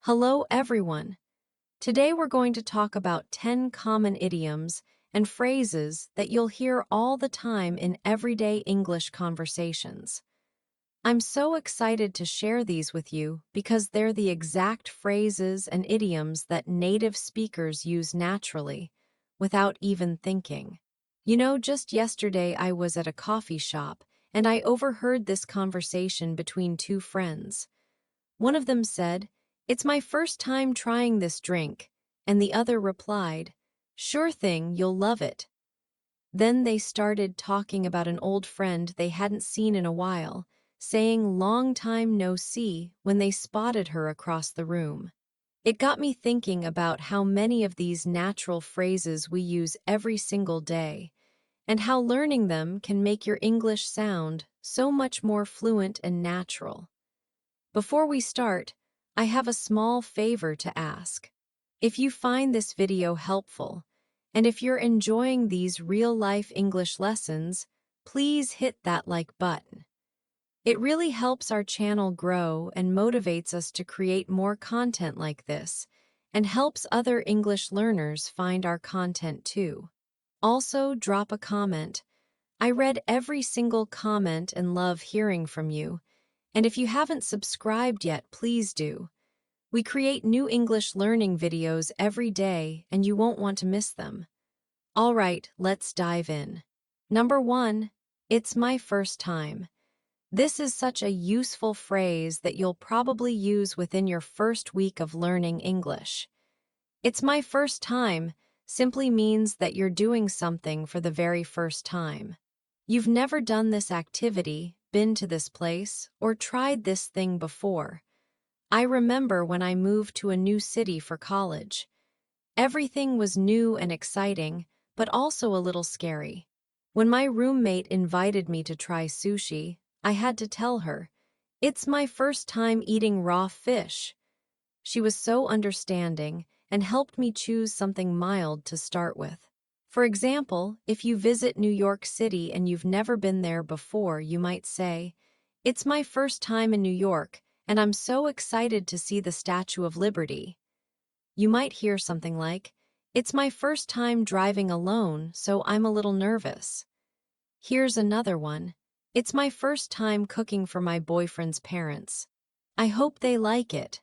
Hello, everyone. Today we're going to talk about 10 common idioms and phrases that you'll hear all the time in everyday English conversations. I'm so excited to share these with you because they're the exact phrases and idioms that native speakers use naturally, without even thinking. Just yesterday I was at a coffee shop and I overheard this conversation between two friends. One of them said, "It's my first time trying this drink," and the other replied, "Sure thing, you'll love it." Then they started talking about an old friend they hadn't seen in a while, saying long time no see when they spotted her across the room. It got me thinking about how many of these natural phrases we use every single day, and how learning them can make your English sound so much more fluent and natural. Before we start, I have a small favor to ask. If you find this video helpful, and if you're enjoying these real-life English lessons, please hit that like button. It really helps our channel grow and motivates us to create more content like this, and helps other English learners find our content too. Also, drop a comment. I read every single comment and love hearing from you. And if you haven't subscribed yet, please do. We create new English learning videos every day, and you won't want to miss them. All right, let's dive in. Number 1, it's my first time. This is such a useful phrase that you'll probably use within your first week of learning English. It's my first time simply means that you're doing something for the very first time. You've never done this activity, been to this place, or tried this thing before. I remember when I moved to a new city for college. Everything was new and exciting, but also a little scary. When my roommate invited me to try sushi, I had to tell her, "It's my first time eating raw fish." She was so understanding and helped me choose something mild to start with. For example, if you visit New York City and you've never been there before, you might say, "It's my first time in New York, and I'm so excited to see the Statue of Liberty." You might hear something like, "It's my first time driving alone, so I'm a little nervous." Here's another one. "It's my first time cooking for my boyfriend's parents. I hope they like it."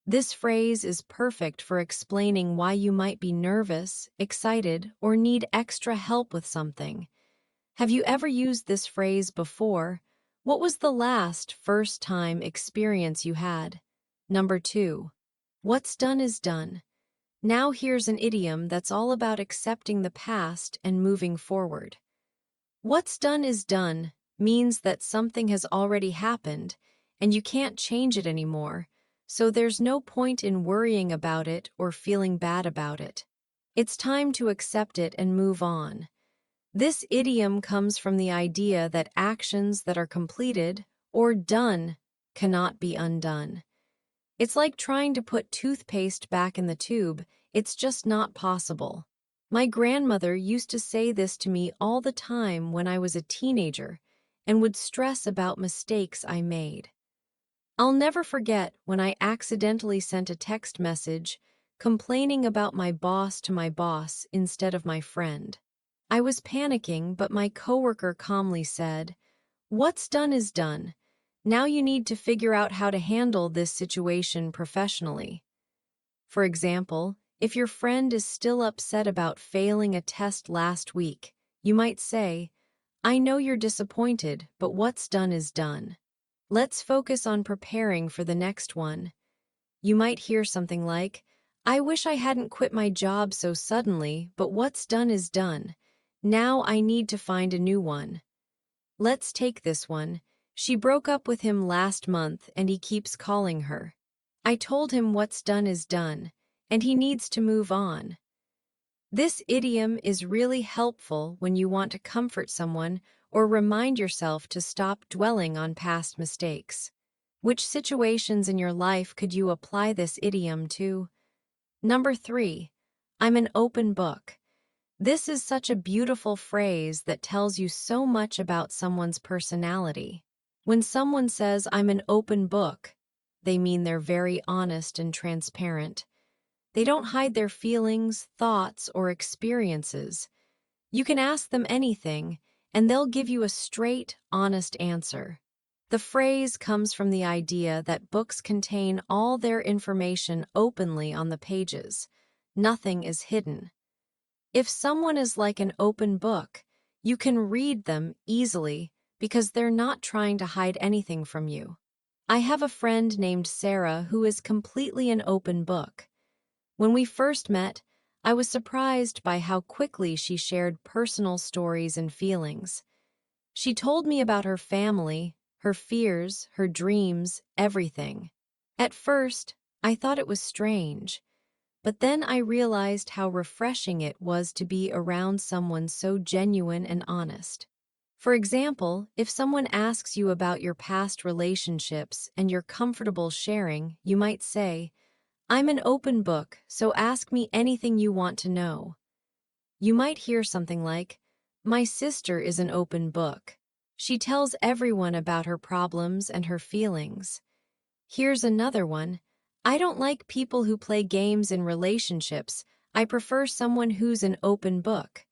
This phrase is perfect for explaining why you might be nervous, excited, or need extra help with something. Have you ever used this phrase before? What was the last first-time experience you had? Number 2. What's done is done. Now here's an idiom that's all about accepting the past and moving forward. What's done is done means that something has already happened, and you can't change it anymore, so there's no point in worrying about it or feeling bad about it. It's time to accept it and move on. This idiom comes from the idea that actions that are completed or done cannot be undone. It's like trying to put toothpaste back in the tube. It's just not possible. My grandmother used to say this to me all the time when I was a teenager and would stress about mistakes I made. I'll never forget when I accidentally sent a text message complaining about my boss to my boss instead of my friend. I was panicking, but my coworker calmly said, "What's done is done. Now you need to figure out how to handle this situation professionally." For example, if your friend is still upset about failing a test last week, you might say, "I know you're disappointed, but what's done is done. Let's focus on preparing for the next one." You might hear something like, "I wish I hadn't quit my job so suddenly, but what's done is done. Now I need to find a new one." Let's take this one. "She broke up with him last month and he keeps calling her. I told him what's done is done, and he needs to move on." This idiom is really helpful when you want to comfort someone or remind yourself to stop dwelling on past mistakes. Which situations in your life could you apply this idiom to? Number 3, I'm an open book. This is such a beautiful phrase that tells you so much about someone's personality. When someone says, "I'm an open book," they mean they're very honest and transparent. They don't hide their feelings, thoughts, or experiences. You can ask them anything, and they'll give you a straight, honest answer. The phrase comes from the idea that books contain all their information openly on the pages. Nothing is hidden. If someone is like an open book, you can read them easily because they're not trying to hide anything from you. I have a friend named Sarah who is completely an open book. When we first met, I was surprised by how quickly she shared personal stories and feelings. She told me about her family, her fears, her dreams, everything. At first, I thought it was strange, but then I realized how refreshing it was to be around someone so genuine and honest. For example, if someone asks you about your past relationships and you're comfortable sharing, you might say, "I'm an open book, so ask me anything you want to know." You might hear something like, "My sister is an open book. She tells everyone about her problems and her feelings." Here's another one. "I don't like people who play games in relationships. I prefer someone who's an open book."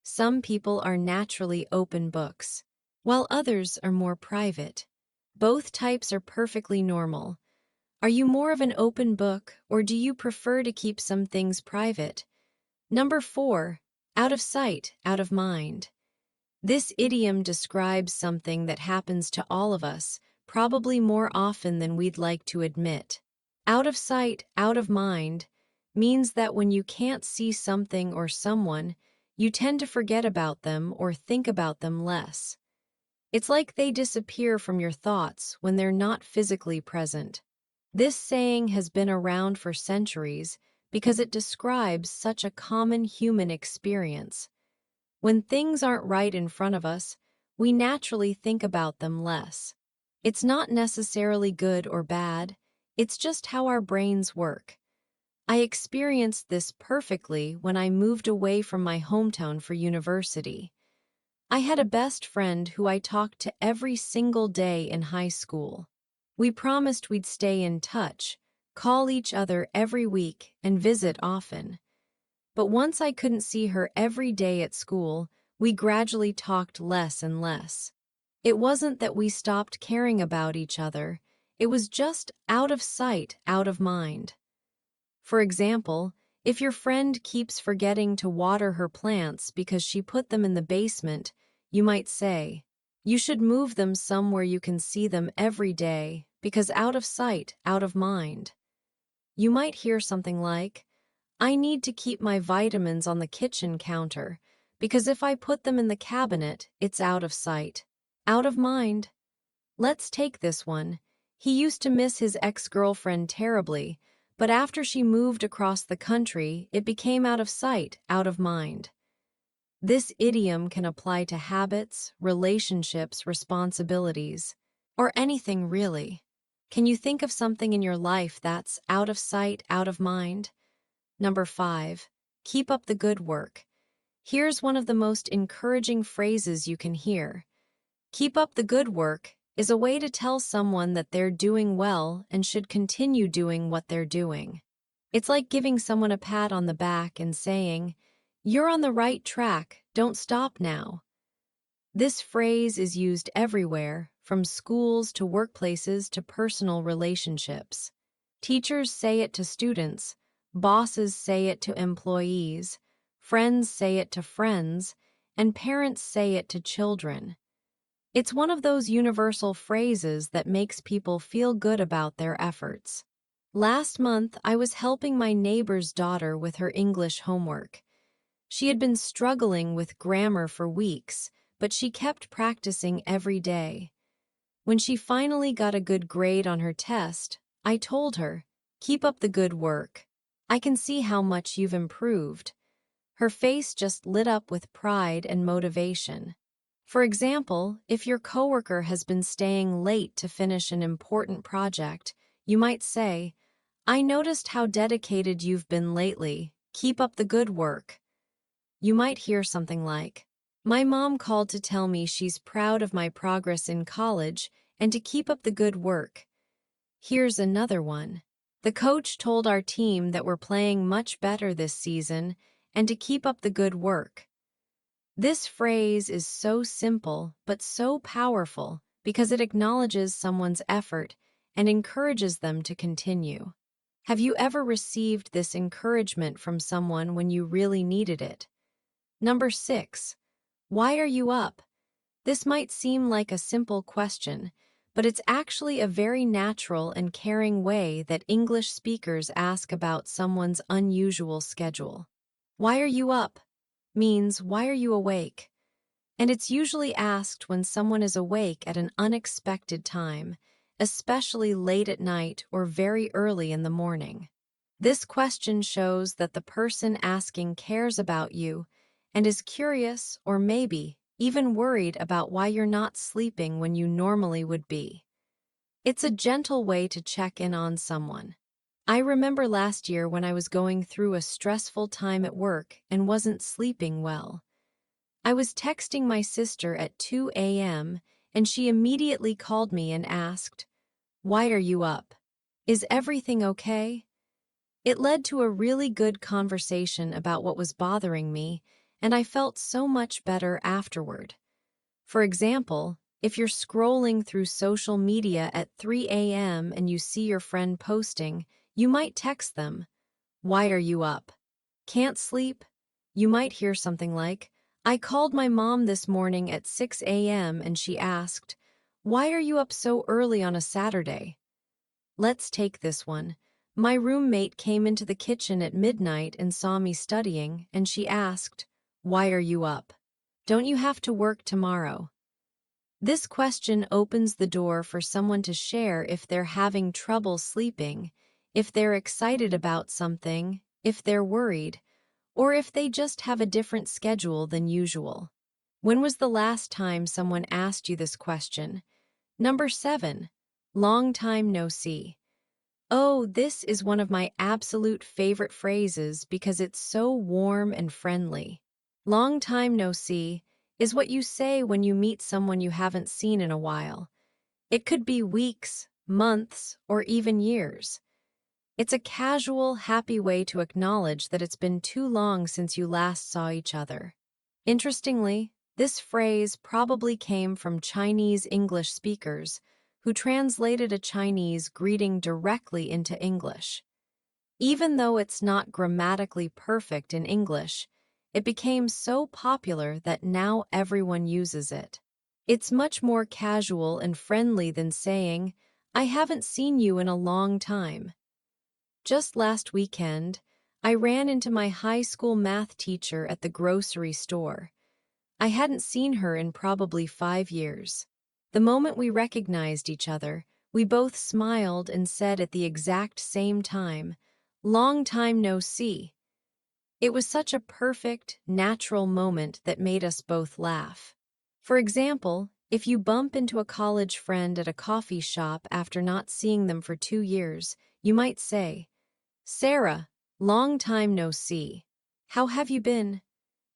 Some people are naturally open books, while others are more private. Both types are perfectly normal. Are you more of an open book, or do you prefer to keep some things private? Number 4, out of sight, out of mind. This idiom describes something that happens to all of us, probably more often than we'd like to admit. Out of sight, out of mind means that when you can't see something or someone, you tend to forget about them or think about them less. It's like they disappear from your thoughts when they're not physically present. This saying has been around for centuries because it describes such a common human experience. When things aren't right in front of us, we naturally think about them less. It's not necessarily good or bad, it's just how our brains work. I experienced this perfectly when I moved away from my hometown for university. I had a best friend who I talked to every single day in high school. We promised we'd stay in touch, call each other every week, and visit often. But once I couldn't see her every day at school, we gradually talked less and less. It wasn't that we stopped caring about each other, it was just out of sight, out of mind. For example, if your friend keeps forgetting to water her plants because she put them in the basement, you might say, "You should move them somewhere you can see them every day, because out of sight, out of mind." You might hear something like, "I need to keep my vitamins on the kitchen counter, because if I put them in the cabinet, it's out of sight, out of mind." Let's take this one. He used to miss his ex-girlfriend terribly, but after she moved across the country, it became out of sight, out of mind. This idiom can apply to habits, relationships, responsibilities, or anything really. Can you think of something in your life that's out of sight, out of mind? Number 5, keep up the good work. Here's one of the most encouraging phrases you can hear. Keep up the good work is a way to tell someone that they're doing well and should continue doing what they're doing. It's like giving someone a pat on the back and saying, "You're on the right track, don't stop now." This phrase is used everywhere, from schools to workplaces to personal relationships. Teachers say it to students, bosses say it to employees, friends say it to friends, and parents say it to children. It's one of those universal phrases that makes people feel good about their efforts. Last month, I was helping my neighbor's daughter with her English homework. She had been struggling with grammar for weeks, but she kept practicing every day. When she finally got a good grade on her test, I told her, "Keep up the good work. I can see how much you've improved." Her face just lit up with pride and motivation. For example, if your coworker has been staying late to finish an important project, you might say, "I noticed how dedicated you've been lately. Keep up the good work." You might hear something like, "My mom called to tell me she's proud of my progress in college and to keep up the good work." Here's another one. The coach told our team that we're playing much better this season and to keep up the good work. This phrase is so simple but so powerful because it acknowledges someone's effort and encourages them to continue. Have you ever received this encouragement from someone when you really needed it? Number 6. Why are you up? This might seem like a simple question, but it's actually a very natural and caring way that English speakers ask about someone's unusual schedule. Why are you up? Means why are you awake? And it's usually asked when someone is awake at an unexpected time, especially late at night or very early in the morning. This question shows that the person asking cares about you and is curious or maybe even worried about why you're not sleeping when you normally would be. It's a gentle way to check in on someone. I remember last year when I was going through a stressful time at work and wasn't sleeping well. I was texting my sister at 2 a.m. and she immediately called me and asked, "Why are you up? Is everything okay?" It led to a really good conversation about what was bothering me, and I felt so much better afterward. For example, if you're scrolling through social media at 3 a.m. and you see your friend posting, you might text them, "Why are you up? Can't sleep?" You might hear something like, "I called my mom this morning at 6 a.m. and she asked, 'Why are you up so early on a Saturday?'" Let's take this one. My roommate came into the kitchen at midnight and saw me studying, and she asked, "Why are you up? Don't you have to work tomorrow?" This question opens the door for someone to share if they're having trouble sleeping, if they're excited about something, if they're worried, or if they just have a different schedule than usual. When was the last time someone asked you this question? Number 7. Long time no see. Oh, this is one of my absolute favorite phrases because it's so warm and friendly. Long time no see is what you say when you meet someone you haven't seen in a while. It could be weeks, months, or even years. It's a casual, happy way to acknowledge that it's been too long since you last saw each other. Interestingly, this phrase probably came from Chinese English speakers who translated a Chinese greeting directly into English. Even though it's not grammatically perfect in English, it became so popular that now everyone uses it. It's much more casual and friendly than saying, "I haven't seen you in a long time." Just last weekend, I ran into my high school math teacher at the grocery store. I hadn't seen her in probably 5 years. The moment we recognized each other, we both smiled and said at the exact same time, "Long time no see." It was such a perfect, natural moment that made us both laugh. For example, if you bump into a college friend at a coffee shop after not seeing them for 2 years, you might say, "Sarah, long time no see. How have you been?"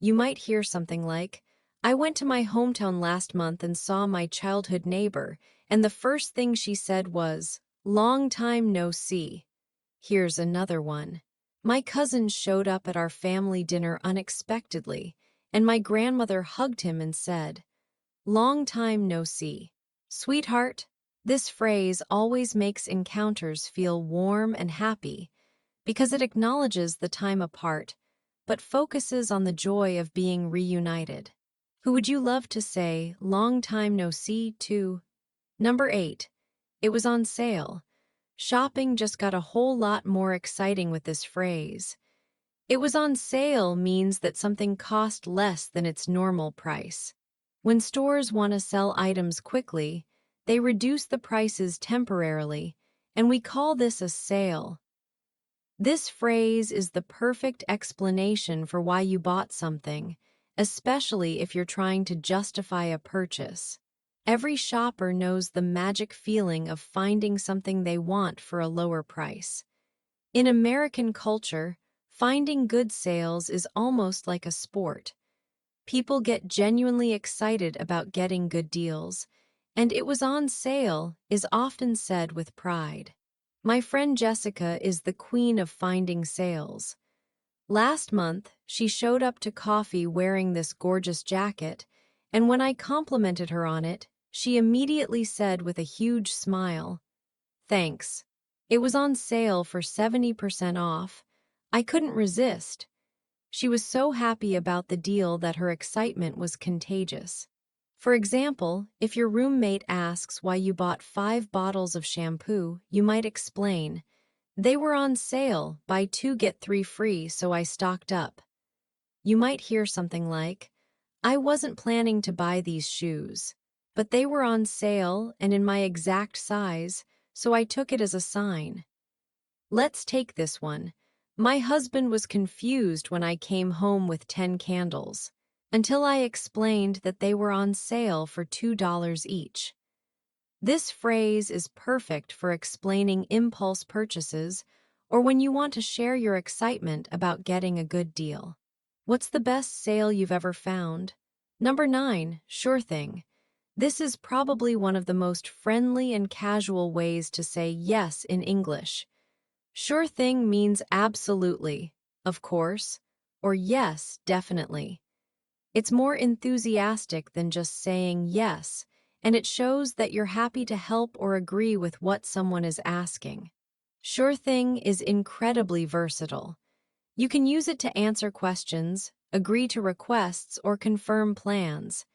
You might hear something like, "I went to my hometown last month and saw my childhood neighbor, and the first thing she said was, 'Long time no see.'" Here's another one. My cousin showed up at our family dinner unexpectedly, and my grandmother hugged him and said, "Long time no see." Sweetheart, this phrase always makes encounters feel warm and happy because it acknowledges the time apart, but focuses on the joy of being reunited. Who would you love to say, "Long time no see" to? Number 8. It was on sale. Shopping just got a whole lot more exciting with this phrase. It was on sale means that something cost less than its normal price. When stores want to sell items quickly, they reduce the prices temporarily, and we call this a sale. This phrase is the perfect explanation for why you bought something, especially if you're trying to justify a purchase. Every shopper knows the magic feeling of finding something they want for a lower price. In American culture, finding good sales is almost like a sport. People get genuinely excited about getting good deals, and "it was on sale" is often said with pride. My friend Jessica is the queen of finding sales. Last month, she showed up to coffee wearing this gorgeous jacket, and when I complimented her on it, she immediately said with a huge smile, "Thanks. It was on sale for 70% off. I couldn't resist." She was so happy about the deal that her excitement was contagious. For example, if your roommate asks why you bought 5 bottles of shampoo, you might explain, "They were on sale, buy 2 get 3 free, so I stocked up." You might hear something like, "I wasn't planning to buy these shoes, but they were on sale and in my exact size, so I took it as a sign." Let's take this one. My husband was confused when I came home with 10 candles, until I explained that they were on sale for $2 each. This phrase is perfect for explaining impulse purchases or when you want to share your excitement about getting a good deal. What's the best sale you've ever found? Number 9, sure thing. This is probably one of the most friendly and casual ways to say yes in English. Sure thing means absolutely, of course, or yes, definitely. It's more enthusiastic than just saying yes, and it shows that you're happy to help or agree with what someone is asking. Sure thing is incredibly versatile. You can use it to answer questions, agree to requests, or confirm plans.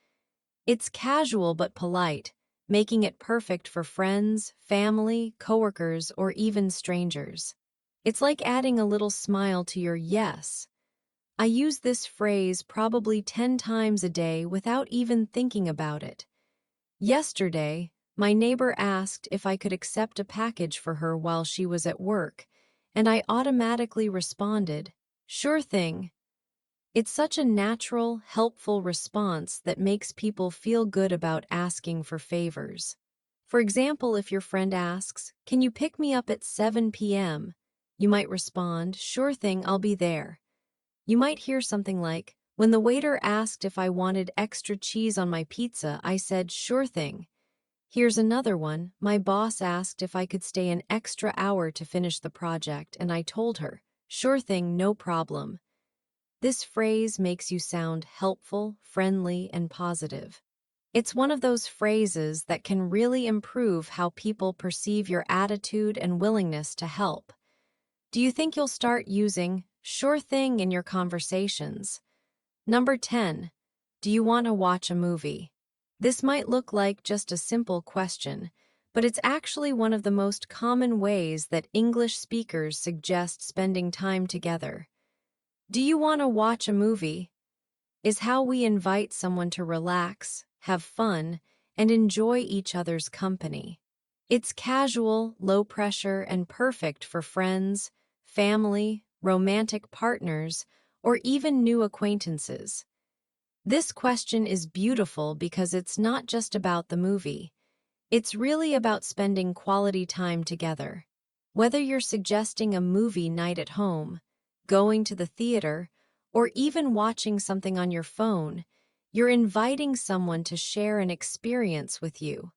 It's casual but polite, making it perfect for friends, family, coworkers, or even strangers. It's like adding a little smile to your yes. I use this phrase probably 10 times a day without even thinking about it. Yesterday, my neighbor asked if I could accept a package for her while she was at work, and I automatically responded, "Sure thing." It's such a natural, helpful response that makes people feel good about asking for favors. For example, if your friend asks, "Can you pick me up at 7 p.m.?" You might respond, "Sure thing, I'll be there." You might hear something like, "When the waiter asked if I wanted extra cheese on my pizza, I said, 'Sure thing.'" Here's another one. "My boss asked if I could stay an extra hour to finish the project, and I told her, 'Sure thing, no problem.'" This phrase makes you sound helpful, friendly, and positive. It's one of those phrases that can really improve how people perceive your attitude and willingness to help. Do you think you'll start using "sure thing" in your conversations? Number 10. Do you want to watch a movie? This might look like just a simple question, but it's actually one of the most common ways that English speakers suggest spending time together. "Do you want to watch a movie?" is how we invite someone to relax, have fun, and enjoy each other's company. It's casual, low pressure, and perfect for friends, family, romantic partners, or even new acquaintances. This question is beautiful because it's not just about the movie. It's really about spending quality time together. Whether you're suggesting a movie night at home, going to the theater, or even watching something on your phone, you're inviting someone to share an experience with you.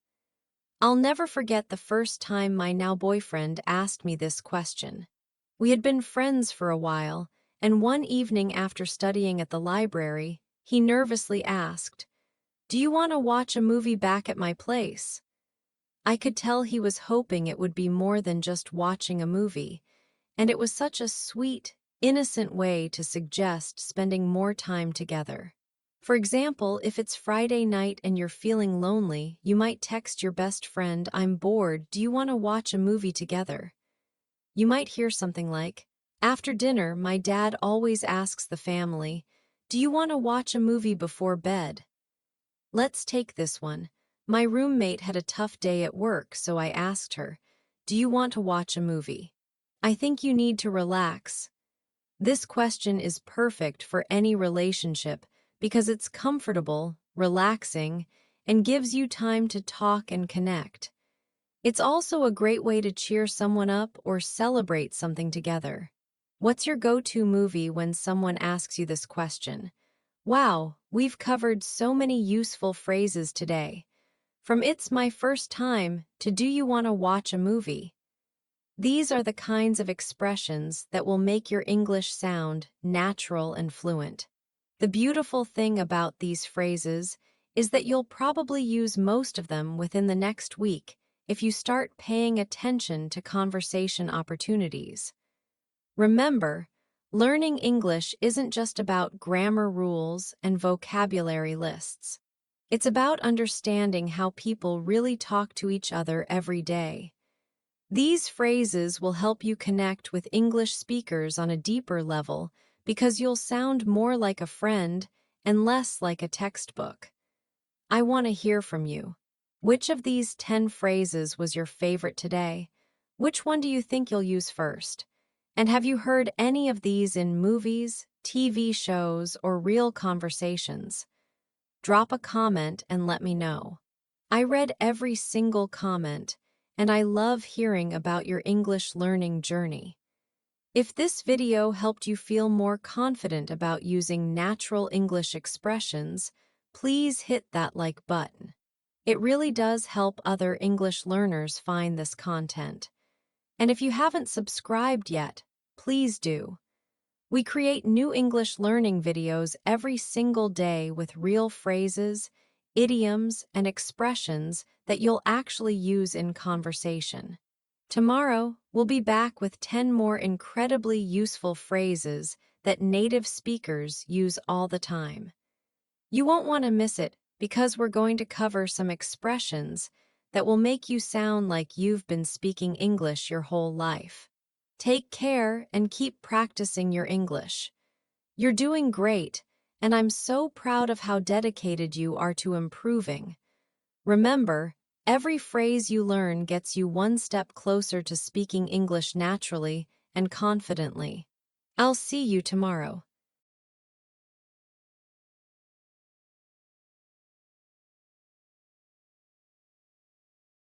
I'll never forget the first time my now boyfriend asked me this question. We had been friends for a while, and one evening after studying at the library, he nervously asked, "Do you want to watch a movie back at my place?" I could tell he was hoping it would be more than just watching a movie, and it was such a sweet, innocent way to suggest spending more time together. For example, if it's Friday night and you're feeling lonely, you might text your best friend, "I'm bored, do you want to watch a movie together?" You might hear something like, "After dinner, my dad always asks the family, 'Do you want to watch a movie before bed?'" Let's take this one. My roommate had a tough day at work, so I asked her, "Do you want to watch a movie? I think you need to relax." This question is perfect for any relationship because it's comfortable, relaxing, and gives you time to talk and connect. It's also a great way to cheer someone up or celebrate something together. What's your go-to movie when someone asks you this question? Wow, we've covered so many useful phrases today. From "it's my first time" to "do you want to watch a movie?" These are the kinds of expressions that will make your English sound natural and fluent. The beautiful thing about these phrases is that you'll probably use most of them within the next week if you start paying attention to conversation opportunities. Remember, learning English isn't just about grammar rules and vocabulary lists. It's about understanding how people really talk to each other every day. These phrases will help you connect with English speakers on a deeper level because you'll sound more like a friend and less like a textbook. I want to hear from you. Which of these 10 phrases was your favorite today? Which one do you think you'll use first? And have you heard any of these in movies, TV shows, or real conversations? Drop a comment and let me know. I read every single comment, and I love hearing about your English learning journey. If this video helped you feel more confident about using natural English expressions, please hit that like button. It really does help other English learners find this content. And if you haven't subscribed yet, please do. We create new English learning videos every single day with real phrases, idioms, and expressions that you'll actually use in conversation. Tomorrow, we'll be back with 10 more incredibly useful phrases that native speakers use all the time. You won't want to miss it because we're going to cover some expressions that will make you sound like you've been speaking English your whole life. Take care and keep practicing your English. You're doing great, and I'm so proud of how dedicated you are to improving. Remember, every phrase you learn gets you one step closer to speaking English naturally and confidently. I'll see you tomorrow.